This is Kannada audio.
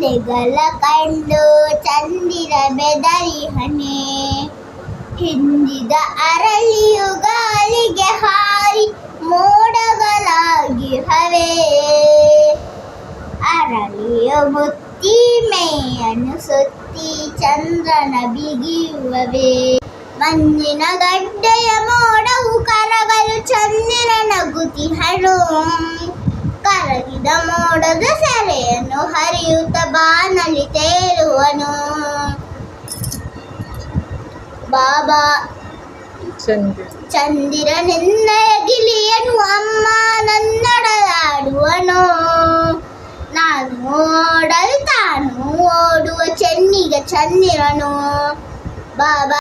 ಅಲೆಗಳ ಕಂಡು ಚಂದಿರ ಬೆದರಿ ಹನೆ ಹಿಂದಿದ ಅರಳಿಯು ಗಾಳಿಗೆ ಹಾರಿ ಮೋಡಗಳಾಗಿ ಹವೆ ಅರಳಿಯ ಮುತ್ತಿ ಮೇಯನ್ನು ಸುತ್ತಿ ಚಂದ್ರನ ಬಿಗಿಯುವವೇ ಮಂಜಿನ ಗಡ್ಡೆಯ ಮೋಡವು ಕರಗಲು ಚಂದಿರನ ಗುತಿಹನು ಕರಗಿದ ಮೋಡದ ಸೆರೆಯನ್ನು ಹರಿಯುತ್ತ ಬಾನಲಿ ತೇಲುವನು ಬಾಬಾ ಚಂದಿರ ನಿನ್ನಯ ಗಿಲಿಯನು ಅಮ್ಮ ನನ್ನೊಡಲಾಡುವನು ನಾನು ಓಡಲು ತಾನು ಓಡುವ ಚೆನ್ನಿಗ ಚಂದಿರನು ಬಾಬಾ